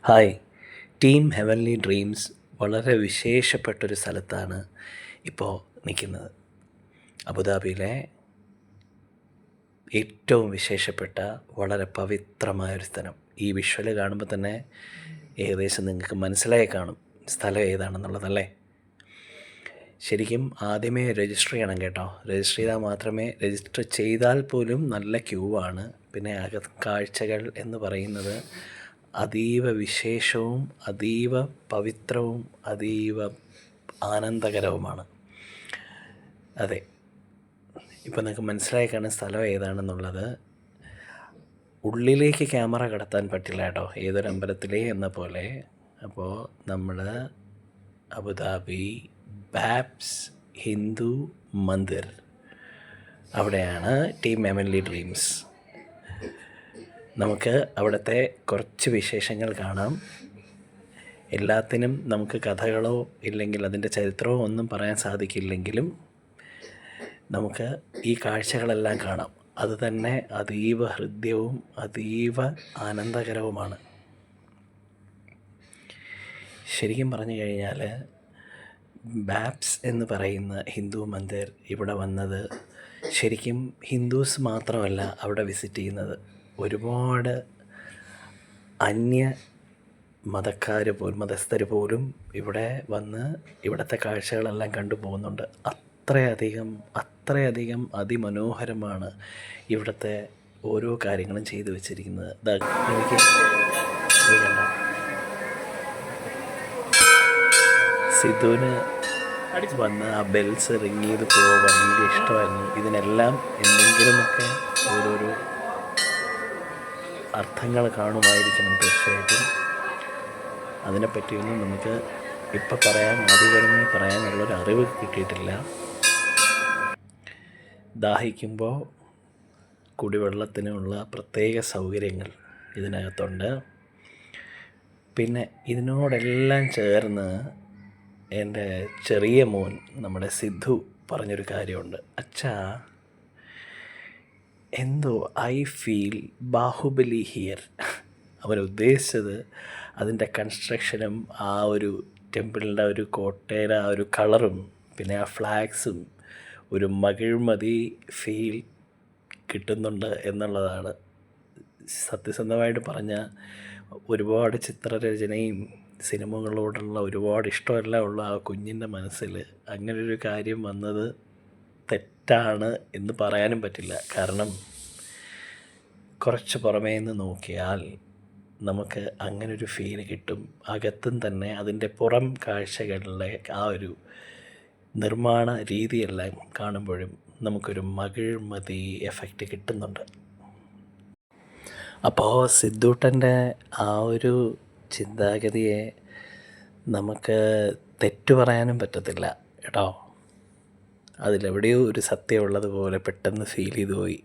Hi. Team heavenly dreams വളരെ വിശേഷപ്പെട്ടൊരു സ്ഥലത്താണ് ഇപ്പോൾ നിൽക്കുന്നത്. അബുദാബിയിലെ ഏറ്റവും വിശേഷപ്പെട്ട വളരെ പവിത്രമായൊരു സ്ഥലം. ഈ വിഷ്വൽ കാണുമ്പോൾ തന്നെ ഏകദേശം നിങ്ങൾക്ക് മനസ്സിലായി കാണും സ്ഥലം ഏതാണെന്നുള്ളതല്ലേ. ശരിക്കും ആദ്യമേ രജിസ്റ്റർ ചെയ്യണം കേട്ടോ. രജിസ്റ്റർ ചെയ്താൽ പോലും നല്ല ക്യൂ ആണ്. പിന്നെ കാഴ്ചകൾ എന്ന് പറയുന്നത് അതീവ വിശേഷവും അതീവ പവിത്രവും അതീവ ആനന്ദകരവുമാണ്. അതെ, ഇപ്പം നിങ്ങൾക്ക് മനസ്സിലായി കാണുന്ന സ്ഥലം ഏതാണെന്നുള്ളത്. ഉള്ളിലേക്ക് ക്യാമറ കടത്താൻ പറ്റില്ല കേട്ടോ, ഏതൊരു അമ്പലത്തിലേ എന്ന പോലെ. അപ്പോൾ നമ്മൾ അബുദാബി ബാബ്സ് ഹിന്ദു മന്ദിർ, അവിടെയാണ് ടീം ഹെവൻലി ഡ്രീംസ്. നമുക്ക് അവിടുത്തെ കുറച്ച് വിശേഷങ്ങൾ കാണാം. എല്ലാത്തിനും നമുക്ക് കഥകളോ ഇല്ലെങ്കിൽ അതിൻ്റെ ചരിത്രമോ ഒന്നും പറയാൻ സാധിക്കില്ലെങ്കിലും നമുക്ക് ഈ കാഴ്ചകളെല്ലാം കാണാം. അത് തന്നെ അതീവ ഹൃദ്യവും അതീവ ആനന്ദകരവുമാണ്. ശരിക്കും പറഞ്ഞു കഴിഞ്ഞാൽ ബാബ്സ് എന്ന് പറയുന്ന ഹിന്ദു മന്ദിർ ഇവിടെ വന്നത് ശരിക്കും ഹിന്ദുസ് മാത്രമല്ല അവിടെ വിസിറ്റ് ചെയ്യുന്നത്. ഒരുപാട് അന്യ മതസ്ഥർ പോലും ഇവിടെ വന്ന് ഇവിടുത്തെ കാഴ്ചകളെല്ലാം കണ്ടു പോകുന്നുണ്ട്. അത്രയധികം അതിമനോഹരമാണ് ഇവിടുത്തെ ഓരോ കാര്യങ്ങളും ചെയ്തു വച്ചിരിക്കുന്നത്. എനിക്ക് സിദ്ധുവിന് വന്ന് ആ ബെൽസ് റിങ് ചെയ്ത് പോകാൻ വലിയ ഇഷ്ടമായിരുന്നു. ഇതിനെല്ലാം എന്തെങ്കിലുമൊക്കെ ഓരോരോ അർത്ഥങ്ങൾ കാണുമായിരിക്കണം തീർച്ചയായിട്ടും. അതിനെപ്പറ്റിയൊന്നും നമുക്ക് ഇപ്പം ആധികാരികമായി പറയാനുള്ളൊരു അറിവ് കിട്ടിയിട്ടില്ല. ദാഹിക്കുമ്പോൾ കുടിവെള്ളത്തിനുള്ള പ്രത്യേക സൗകര്യങ്ങൾ ഇതിനകത്തുണ്ട്. പിന്നെ ഇതിനോടെല്ലാം ചേർന്ന് എൻ്റെ ചെറിയ മോൻ നമ്മുടെ സിദ്ധു പറഞ്ഞൊരു കാര്യമുണ്ട്. അച്ഛാ, എന്തോ ഐ ഫീൽ ബാഹുബലി ഹിയർ. അവനുദ്ദേശിച്ചത് അതിൻ്റെ കൺസ്ട്രക്ഷനും ആ ഒരു ടെമ്പിളിൻ്റെ ഒരു കോട്ടയുടെ ആ ഒരു കളറും പിന്നെ ആ ഫ്ലാഗ്സും ഒരു മകിഴ്മതി ഫീൽ കിട്ടുന്നുണ്ട് എന്നുള്ളതാണ്. സത്യസന്ധമായിട്ട് പറഞ്ഞാൽ ഒരുപാട് ചിത്രരചനയും സിനിമകളോടുള്ള ഒരുപാട് ഇഷ്ടമെല്ലാം ഉള്ള ആ കുഞ്ഞിൻ്റെ മനസ്സിൽ അങ്ങനൊരു കാര്യം വന്നത് തെറ്റാണ് എന്ന് പറയാനും പറ്റില്ല. കാരണം കുറച്ച് പുറമേ നിന്ന് നോക്കിയാൽ നമുക്ക് അങ്ങനൊരു ഫീല് കിട്ടും. അകത്തും തന്നെ അതിൻ്റെ പുറം കാഴ്ചകളിലെ ആ ഒരു നിർമ്മാണ രീതിയെല്ലാം കാണുമ്പോഴും നമുക്കൊരു മകിഴ്മതി എഫക്റ്റ് കിട്ടുന്നുണ്ട്. അപ്പോൾ സിദ്ധൂട്ടൻ്റെ ആ ഒരു ചിന്താഗതിയെ നമുക്ക് തെറ്റു പറയാനും പറ്റത്തില്ല കേട്ടോ. അതിലെവിടെയോ ഒരു സത്യമുള്ളതുപോലെ പെട്ടെന്ന് ഫീൽ ചെയ്തു പോയി.